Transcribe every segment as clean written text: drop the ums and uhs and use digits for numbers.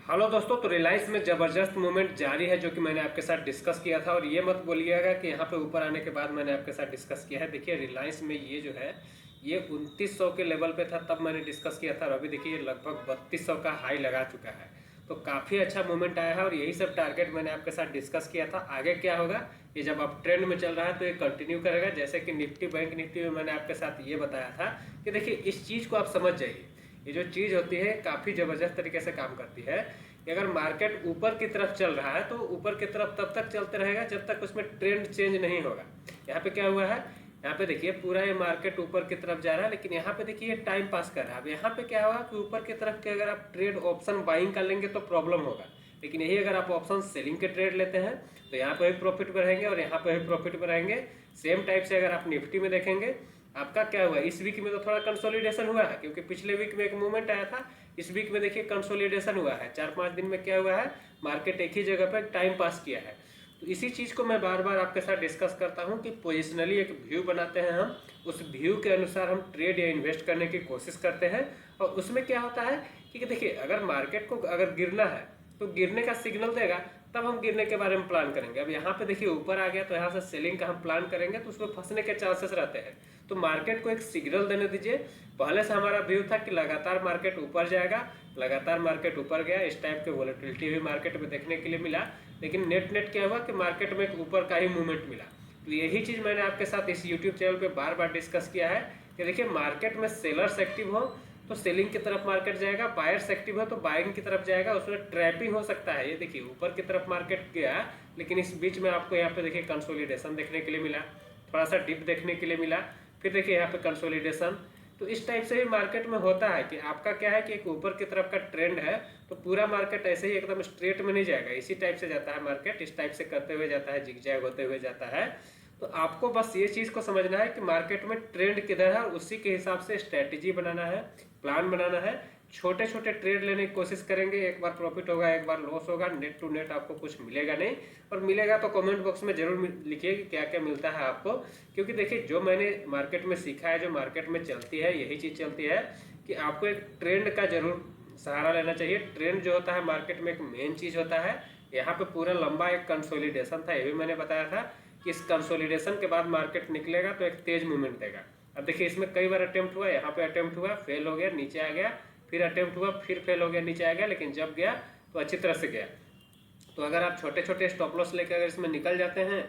Hello दोस्तों, तो रिलायंस में जबरदस्त मूवमेंट जारी है जो कि मैंने आपके साथ डिस्कस किया था। और ये मत बोलिएगा कि यहाँ पे ऊपर आने के बाद मैंने आपके साथ डिस्कस किया है। देखिए रिलायंस में ये जो है ये 2900 के लेवल पे था, तब मैंने डिस्कस किया था। और अभी देखिए ये लगभग 3200 का हाई लगा चुका है। तो काफ़ी अच्छा मूवमेंट आया है और यही सब टारगेट मैंने आपके साथ डिस्कस किया था। आगे क्या होगा, ये जब अब ट्रेंड में चल रहा है तो ये कंटिन्यू करेगा। जैसे कि निफ्टी, बैंक निफ्टी में मैंने आपके साथ ये बताया था कि देखिए इस चीज़ को आप समझ जाइए। ये जो चीज़ होती है काफ़ी ज़बरदस्त तरीके से काम करती है कि अगर मार्केट ऊपर की तरफ चल रहा है तो ऊपर की तरफ तब तक चलते रहेगा जब तक उसमें ट्रेंड चेंज नहीं होगा। यहाँ पे क्या हुआ है, यहाँ पे देखिए पूरा ये मार्केट ऊपर की तरफ जा रहा है, लेकिन यहाँ पे देखिए टाइम पास कर रहा है। अब यहाँ पे क्या होगा कि ऊपर की तरफ के अगर आप ट्रेड ऑप्शन बाइंग कर लेंगे तो प्रॉब्लम होगा, लेकिन यही अगर आप ऑप्शन सेलिंग के ट्रेड लेते हैं तो यहाँ पे भी प्रॉफिट में रहेंगे और यहाँ पे भी प्रॉफिट में रहेंगे। सेम टाइप से अगर आप निफ्टी में देखेंगे, आपका क्या हुआ इस वीक में तो थोड़ा कंसोलिडेशन हुआ है, क्योंकि पिछले वीक में एक मूवमेंट आया था। इस वीक में देखिए कंसोलिडेशन हुआ है। 4-5 दिन में क्या हुआ है, मार्केट एक ही जगह पर टाइम पास किया है। तो इसी चीज़ को मैं बार बार आपके साथ डिस्कस करता हूं कि पोजिशनली एक व्यू बनाते हैं हम, उस व्यू के अनुसार हम ट्रेड या इन्वेस्ट करने की कोशिश करते हैं। और उसमें क्या होता है कि देखिए अगर मार्केट को अगर गिरना है तो गिरने का सिग्नल देगा, तब हम गिरने के बारे में प्लान करेंगे। अब यहाँ पे देखिए ऊपर आ गया तो यहाँ से सेलिंग का हम प्लान करेंगे तो उसमें फंसने के चांसेस रहते हैं। तो मार्केट को एक सिग्नल देने दीजिए। पहले से हमारा व्यू था कि लगातार मार्केट ऊपर जाएगा, लगातार मार्केट ऊपर गया, इस टाइप के वोलेटिलिटी भी मार्केट में देखने के लिए मिला। लेकिन नेट क्या हुआ कि मार्केट में एक ऊपर का ही मूवमेंट मिला। तो यही चीज़ मैंने आपके साथ इस यूट्यूब चैनल पे बार बार डिस्कस किया है कि देखिए मार्केट में सेलर्स एक्टिव हो तो सेलिंग की तरफ मार्केट जाएगा, बायर्स एक्टिव हो तो बाइंग की तरफ जाएगा। उसमें ट्रैपिंग हो सकता है। ये देखिए ऊपर की तरफ मार्केट गया, लेकिन इस बीच में आपको यहाँ पे देखिए कंसोलिडेशन देखने के लिए मिला, थोड़ा सा डिप देखने के लिए मिला, फिर देखिए यहाँ पे कंसोलिडेशन। तो इस टाइप से भी मार्केट में होता है कि आपका क्या है कि एक ऊपर की तरफ का ट्रेंड है तो पूरा मार्केट ऐसे ही एकदम स्ट्रेट में नहीं जाएगा, इसी टाइप से जाता है मार्केट, इस टाइप से करते हुए जाता है, जिगजैग होते हुए जाता है। तो आपको बस ये चीज़ को समझना है कि मार्केट में ट्रेंड किधर है और उसी के हिसाब से स्ट्रेटेजी बनाना है, प्लान बनाना है। छोटे छोटे ट्रेड लेने की कोशिश करेंगे, एक बार प्रॉफिट होगा एक बार लॉस होगा, नेट टू नेट आपको कुछ मिलेगा नहीं। और मिलेगा तो कमेंट बॉक्स में जरूर लिखिए कि क्या क्या मिलता है आपको। क्योंकि देखिए जो मैंने मार्केट में सीखा है, जो मार्केट में चलती है यही चीज़ चलती है कि आपको एक ट्रेंड का जरूर सहारा लेना चाहिए। ट्रेंड जो होता है मार्केट में एक मेन चीज़ होता है। यहाँ पे पूरा लंबा एक कंसोलिडेशन था, ये भी मैंने बताया था कि इस कंसोलिडेशन के बाद मार्केट निकलेगा तो एक तेज मूवमेंट देगा। अब देखिए इसमें कई बार अटेम्प्ट हुआ, यहाँ पे अटेम्प्ट हुआ, फेल हो गया, नीचे आ गया, फिर अटेम्प्ट हुआ, फिर फेल हो गया, नीचे आ गया, लेकिन जब गया तो अच्छी तरह से गया। तो अगर आप छोटे छोटे स्टॉप लॉस लेकर अगर इसमें निकल जाते हैं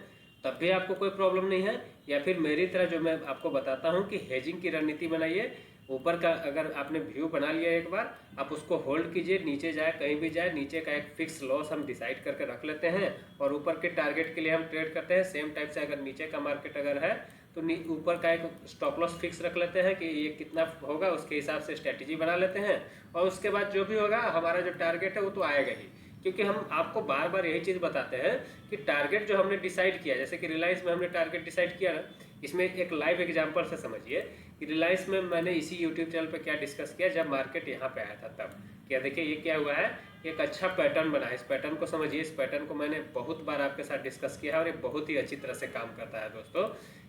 तब भी आपको कोई प्रॉब्लम नहीं है। या फिर मेरी तरह जो मैं आपको बताता हूँ कि हेजिंग की रणनीति बनाइए। ऊपर का अगर आपने व्यू बना लिया एक बार, आप उसको होल्ड कीजिए, नीचे जाए कहीं भी जाए, नीचे का एक फिक्स लॉस हम डिसाइड करके रख लेते हैं और ऊपर के टारगेट के लिए हम ट्रेड करते हैं। सेम टाइप से अगर नीचे का मार्केट अगर है तो ऊपर का एक स्टॉप लॉस फिक्स रख लेते हैं कि ये कितना होगा, उसके हिसाब से स्ट्रेटेजी बना लेते हैं। और उसके बाद जो भी होगा हमारा जो टारगेट है वो तो आएगा ही। क्योंकि हम आपको बार बार यही चीज़ बताते हैं कि टारगेट जो हमने डिसाइड किया, जैसे कि रिलायंस में हमने टारगेट डिसाइड किया ना, इसमें एक लाइव एग्जांपल से समझिए कि रिलायंस में मैंने इसी यूट्यूब चैनल पे क्या डिस्कस किया जब मार्केट यहाँ पे आया था तब। क्या देखिए ये क्या हुआ है, एक अच्छा पैटर्न बना है। इस पैटर्न को समझिए, इस पैटर्न को मैंने बहुत बार आपके साथ डिस्कस किया है और ये बहुत ही अच्छी तरह से काम करता है दोस्तों।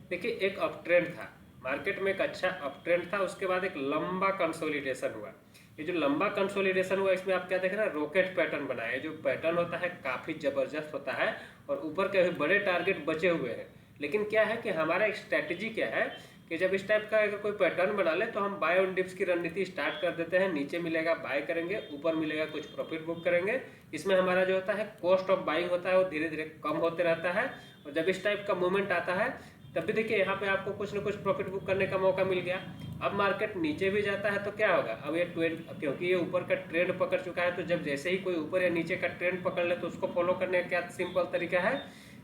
देखिए एक अप ट्रेंड था, मार्केट में एक अच्छा अप ट्रेंड था, उसके बाद एक लंबा कंसोलिडेशन हुआ। ये जो लंबा कंसोलिडेशन हुआ इसमें आप क्या देख रहे हैं, रॉकेट पैटर्न बना है। जो पैटर्न होता है काफ़ी ज़बरदस्त होता है और ऊपर के भी बड़े टारगेट बचे हुए हैं। लेकिन क्या है कि हमारा एक स्ट्रैटेजी क्या है कि जब इस टाइप का अगर कोई पैटर्न बना ले तो हम बाय ऑन डिप्स की रणनीति स्टार्ट कर देते हैं। नीचे मिलेगा बाय करेंगे, ऊपर मिलेगा कुछ प्रॉफिट बुक करेंगे। इसमें हमारा जो होता है कॉस्ट ऑफ बाइंग होता है वो धीरे धीरे कम होते रहता है। और जब इस टाइप का मूवमेंट आता है तब भी देखिए यहाँ पे आपको कुछ ना कुछ प्रॉफिट बुक करने का मौका मिल गया। अब मार्केट नीचे भी जाता है तो क्या होगा, अब ये ट्रेंड, क्योंकि ये ऊपर का ट्रेंड पकड़ चुका है, तो जब जैसे ही कोई ऊपर या नीचे का ट्रेंड पकड़ ले तो उसको फॉलो करने का क्या सिंपल तरीका है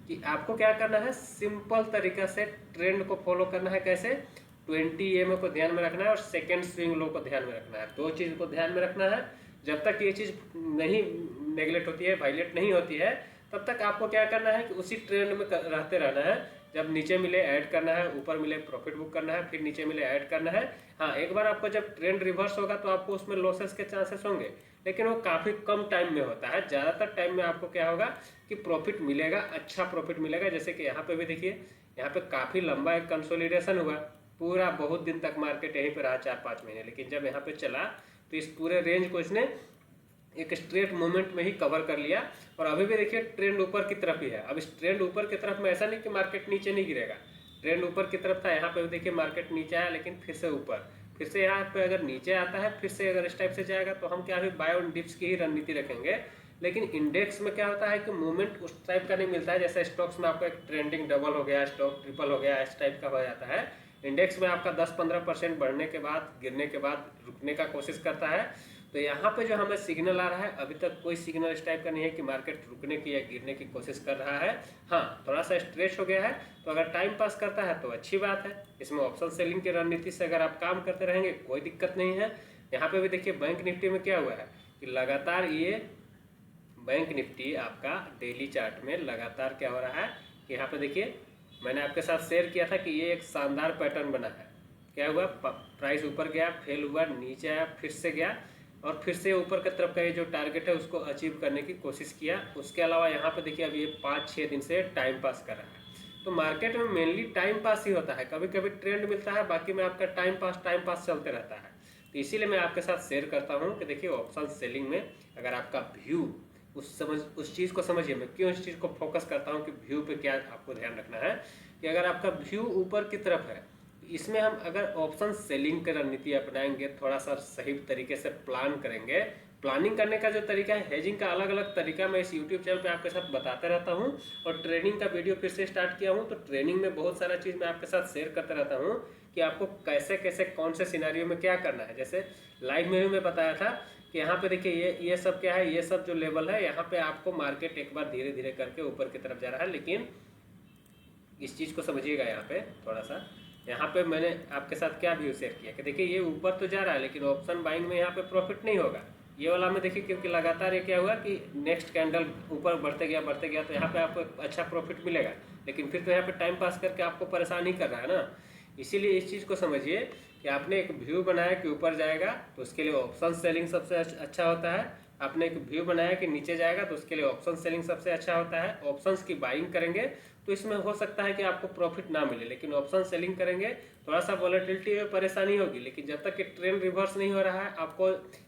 कि आपको क्या करना है, सिंपल तरीका से ट्रेंड को फॉलो करना है। कैसे, 20 EMA को ध्यान में रखना है और सेकेंड स्विंग लो को ध्यान में रखना है। दो चीज़ को ध्यान में रखना है। जब तक ये चीज़ नहीं नेगलेक्ट होती है, वायलेट नहीं होती है, तब तक आपको क्या करना है कि उसी ट्रेंड में रहते रहना है। जब नीचे मिले ऐड करना है, ऊपर मिले प्रॉफिट बुक करना है, फिर नीचे मिले ऐड करना है। हाँ, एक बार आपको जब ट्रेंड रिवर्स होगा तो आपको उसमें लॉसेस के चांसेस होंगे, लेकिन वो काफ़ी कम टाइम में होता है। ज़्यादातर टाइम में आपको क्या होगा कि प्रॉफिट मिलेगा, अच्छा प्रॉफिट मिलेगा। जैसे कि यहाँ पे भी देखिए, यहाँ पे काफ़ी लंबा एक कंसोलिडेशन हुआ, पूरा बहुत दिन तक मार्केट यहीं पर रहा 4-5 महीने, लेकिन जब यहाँ पे चला तो इस पूरे रेंज को इसने एक स्ट्रेट मूवमेंट में ही कवर कर लिया और अभी भी देखिए ट्रेंड ऊपर की तरफ ही है। अब इस ट्रेंड ऊपर की तरफ में ऐसा नहीं कि मार्केट नीचे नहीं गिरेगा, ट्रेंड ऊपर की तरफ था, यहाँ पे देखिए मार्केट नीचे आया लेकिन फिर से ऊपर, फिर से यहाँ पे अगर नीचे आता है फिर से अगर इस टाइप से जाएगा तो हम क्या अभी बाय ऑन डिप्स की ही रणनीति रखेंगे। लेकिन इंडेक्स में क्या होता है कि मूवमेंट उस टाइप का नहीं मिलता है, जैसे स्टॉक्स में आपका एक ट्रेंडिंग डबल हो गया, स्टॉक ट्रिपल हो गया, इस टाइप का हो जाता है। इंडेक्स में आपका 10-15% बढ़ने के बाद गिरने के बाद रुकने का कोशिश करता है। तो यहाँ पे जो हमें सिग्नल आ रहा है, अभी तक कोई सिग्नल इस टाइप का नहीं है कि मार्केट रुकने की या गिरने की कोशिश कर रहा है। हाँ, थोड़ा सा स्ट्रेच हो गया है, तो अगर टाइम पास करता है तो अच्छी बात है। इसमें ऑप्शन सेलिंग की रणनीति से अगर आप काम करते रहेंगे कोई दिक्कत नहीं है। यहाँ पे भी देखिए बैंक निफ्टी में क्या हुआ है कि लगातार ये बैंक निफ्टी आपका डेली चार्ट में लगातार क्या हो रहा है कि यहाँ पे देखिए मैंने आपके साथ शेयर किया था कि ये एक शानदार पैटर्न बना है। क्या हुआ, प्राइस ऊपर गया, फेल हुआ, नीचे आया, फिर से गया और फिर से ऊपर की तरफ का ये जो टारगेट है उसको अचीव करने की कोशिश किया। उसके अलावा यहाँ पे देखिए अभी ये 5-6 दिन से टाइम पास कर रहा है। तो मार्केट में मेनली टाइम पास ही होता है, कभी कभी ट्रेंड मिलता है, बाकी में आपका टाइम पास चलते रहता है। तो इसीलिए मैं आपके साथ शेयर करता हूँ कि देखिए ऑप्शन सेलिंग में अगर आपका व्यू उस चीज़ को समझिए। मैं क्यों इस चीज़ को फोकस करता हूँ कि व्यू पे क्या आपको ध्यान रखना है कि अगर आपका व्यू ऊपर की तरफ है, इसमें हम अगर ऑप्शन सेलिंग की रणनीति अपनाएंगे, थोड़ा सा सही तरीके से प्लान करेंगे। प्लानिंग करने का जो तरीका है, हेजिंग का अलग अलग तरीका मैं इस यूट्यूब चैनल पे आपके साथ बताते रहता हूँ और ट्रेनिंग का वीडियो फिर से स्टार्ट किया हूँ। तो ट्रेनिंग में बहुत सारा चीज़ मैं आपके साथ शेयर करते रहता हूँ कि आपको कैसे कैसे कौन से सिनारियो में क्या करना है। जैसे लाइव में भी मैं बताया था कि यहाँ पे देखिए ये सब क्या है, ये सब जो लेवल है यहाँ पे आपको मार्केट एक बार धीरे धीरे करके ऊपर की तरफ जा रहा है। लेकिन इस चीज़ को समझिएगा, यहाँ पे थोड़ा सा यहाँ पे मैंने आपके साथ क्या व्यू शेयर किया कि देखिए ये ऊपर तो जा रहा है लेकिन ऑप्शन बाइंग में यहाँ पे प्रॉफिट नहीं होगा ये वाला में। देखिए क्योंकि लगातार ये क्या हुआ कि नेक्स्ट कैंडल ऊपर बढ़ते गया तो यहाँ पे आपको एक अच्छा प्रॉफिट मिलेगा, लेकिन फिर तो यहाँ पे टाइम पास करके आपको परेशान ही कर रहा है ना। इसीलिए इस चीज़ को समझिए कि आपने एक व्यू बनाया कि ऊपर जाएगा तो उसके लिए ऑप्शन सेलिंग सबसे अच्छा होता है। आपने एक व्यू बनाया कि नीचे जाएगा तो उसके लिए ऑप्शन सेलिंग सबसे अच्छा होता है। ऑप्शंस की बाइंग करेंगे तो इसमें हो सकता है कि आपको प्रॉफिट ना मिले, लेकिन ऑप्शन सेलिंग करेंगे थोड़ा सा वॉलेटिलिटी में परेशानी होगी। लेकिन जब तक कि ट्रेंड रिवर्स नहीं हो रहा है, आपको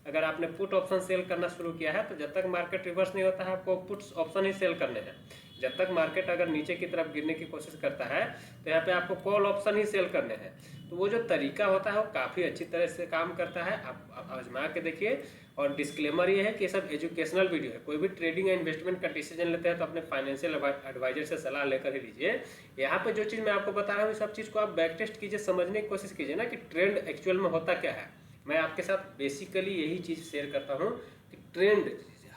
अगर आपने पुट ऑप्शन सेल करना शुरू किया है तो जब तक मार्केट रिवर्स नहीं होता है आपको पुट्स ऑप्शन ही सेल करने हैं। जब तक मार्केट अगर नीचे की तरफ गिरने की कोशिश करता है तो यहाँ पे आपको कॉल ऑप्शन ही सेल करने हैं। तो वो जो तरीका होता है वो काफ़ी अच्छी तरह से काम करता है, आप आजमा के देखिए। और डिस्क्लेमर ये है कि ये सब एजुकेशनल वीडियो है, कोई भी ट्रेडिंग या इन्वेस्टमेंट का डिसीजन लेते हैं तो अपने फाइनेंशियल एडवाइजर से सलाह लेकर ही लीजिए। यहाँ पे जो चीज़ मैं आपको बता रहा हूँ सब चीज़ को आप बैक टेस्ट कीजिए, समझने की कोशिश कीजिए ना कि ट्रेंड एक्चुअल में होता क्या है। मैं आपके साथ बेसिकली यही चीज़ शेयर करता हूँ कि ट्रेंड,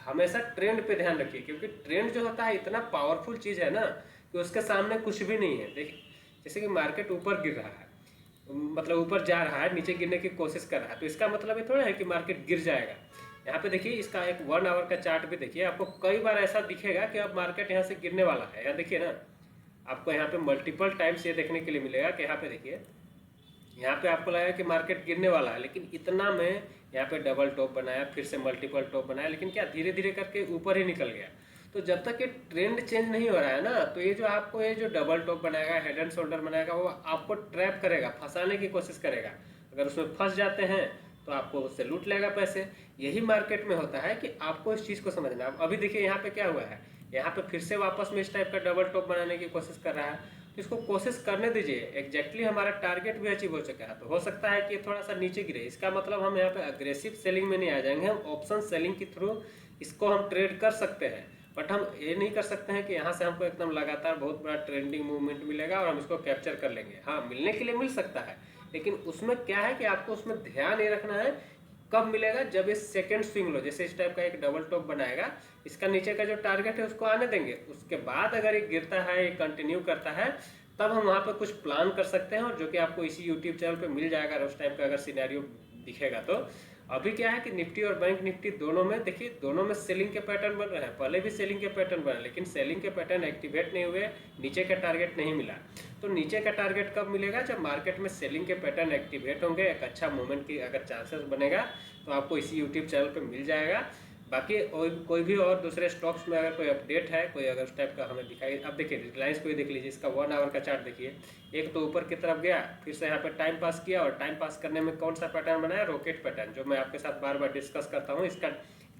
हमेशा ट्रेंड पे ध्यान रखिए, क्योंकि ट्रेंड जो होता है इतना पावरफुल चीज़ है ना कि उसके सामने कुछ भी नहीं है। देखिए जैसे कि मार्केट ऊपर गिर रहा है, मतलब ऊपर जा रहा है, नीचे गिरने की कोशिश कर रहा है, तो इसका मतलब ये थोड़ा है कि मार्केट गिर जाएगा। यहाँ पे देखिए इसका एक 1 आवर का चार्ट भी देखिए, आपको कई बार ऐसा दिखेगा कि अब मार्केट यहाँ से गिरने वाला है। यहाँ देखिए ना, आपको यहाँ पे मल्टीपल टाइम्स ये देखने के लिए मिलेगा कि यहाँ पे देखिए, यहाँ पे आपको लगेगा कि मार्केट गिरने वाला है, लेकिन इतना में यहाँ पे डबल टॉप बनाया, फिर से मल्टीपल टॉप बनाया, लेकिन क्या धीरे धीरे करके ऊपर ही निकल गया। तो जब तक ये ट्रेंड चेंज नहीं हो रहा है ना, तो ये जो आपको ये जो डबल टॉप बनाएगा, हेड एंड शोल्डर बनाएगा, वो आपको ट्रैप करेगा, फंसाने की कोशिश करेगा। अगर उसमें फंस जाते हैं तो आपको उससे लूट लेगा पैसे। यही मार्केट में होता है कि आपको इस चीज़ को समझना। अभी देखिए यहाँ पे क्या हुआ है, यहाँ पे फिर से वापस में इस टाइप का डबल टॉप बनाने की कोशिश कर रहा है, तो इसको कोशिश करने दीजिए। एग्जैक्टली हमारा टारगेट भी अचीव हो चुका है, तो हो सकता है कि थोड़ा सा नीचे गिरे, इसका मतलब हम यहाँ पे अग्रेसिव सेलिंग में नहीं आ जाएंगे, हम ऑप्शन सेलिंग के थ्रू इसको हम ट्रेड कर सकते हैं। बट हम ये नहीं कर सकते हैं कि यहाँ से हमको एकदम लगातार बहुत बड़ा ट्रेंडिंग मूवमेंट मिलेगा और हम इसको कैप्चर कर लेंगे। हाँ, मिलने के लिए मिल सकता है, लेकिन उसमें क्या है कि आपको उसमें ध्यान ये रखना है कब मिलेगा, जब ये सेकंड स्विंग लो, जैसे इस टाइप का एक डबल टॉप बनाएगा, इसका नीचे का जो टारगेट है उसको आने देंगे, उसके बाद अगर ये गिरता है, ये कंटिन्यू करता है, तब हम वहाँ पर कुछ प्लान कर सकते हैं, और जो कि आपको इसी यूट्यूब चैनल पे मिल जाएगा उस टाइप का अगर सिनेरियो दिखेगा तो। अभी क्या है कि निफ्टी और बैंक निफ्टी दोनों में देखिए, दोनों में सेलिंग के पैटर्न बन रहे हैं। पहले भी सेलिंग के पैटर्न बने, लेकिन सेलिंग के पैटर्न एक्टिवेट नहीं हुए, नीचे का टारगेट नहीं मिला। तो नीचे का टारगेट कब मिलेगा, जब मार्केट में सेलिंग के पैटर्न एक्टिवेट होंगे, एक अच्छा मूवमेंट की अगर चांसेस बनेगा तो आपको इसी यूट्यूब चैनल पर मिल जाएगा। बाकी कोई भी और दूसरे स्टॉक्स में अगर कोई अपडेट है, कोई अगर उस टाइप का हमें दिखाई, अब देखिए रिलायंस को ही देख लीजिए, इसका 1 आवर का चार्ट देखिए, एक तो ऊपर की तरफ गया, फिर से यहाँ पे टाइम पास किया, और टाइम पास करने में कौन सा पैटर्न बनाया, रॉकेट पैटर्न, जो मैं आपके साथ बार बार डिस्कस करता हूँ। इसका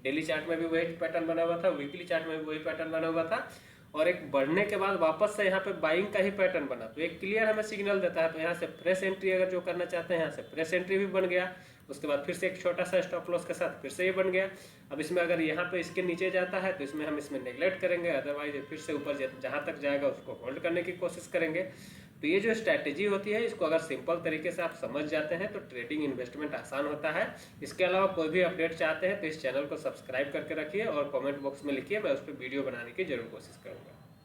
डेली चार्ट में भी वही पैटर्न बना हुआ था, वीकली चार्ट में भी वही पैटर्न बना हुआ था, और एक बढ़ने के बाद वापस से यहाँ पे बाइंग का ही पैटर्न बना, तो एक क्लियर हमें सिग्नल देता है। तो यहाँ से फ्रेश एंट्री अगर जो करना चाहते हैं, यहाँ से फ्रेश एंट्री भी बन गया, उसके बाद फिर से एक छोटा सा स्टॉप लॉस के साथ फिर से ये बन गया। अब इसमें अगर यहाँ पे इसके नीचे जाता है तो इसमें हम इसमें नेगलेक्ट करेंगे, अदरवाइज फिर से ऊपर जहाँ तक जाएगा उसको होल्ड करने की कोशिश करेंगे। तो ये जो स्ट्रैटेजी होती है, इसको अगर सिंपल तरीके से आप समझ जाते हैं तो ट्रेडिंग इन्वेस्टमेंट आसान होता है। इसके अलावा कोई भी अपडेट चाहते हैं तो इस चैनल को सब्सक्राइब करके रखिए और कमेंट बॉक्स में लिखिए, मैं उस पर वीडियो बनाने की जरूर कोशिश करूँगा।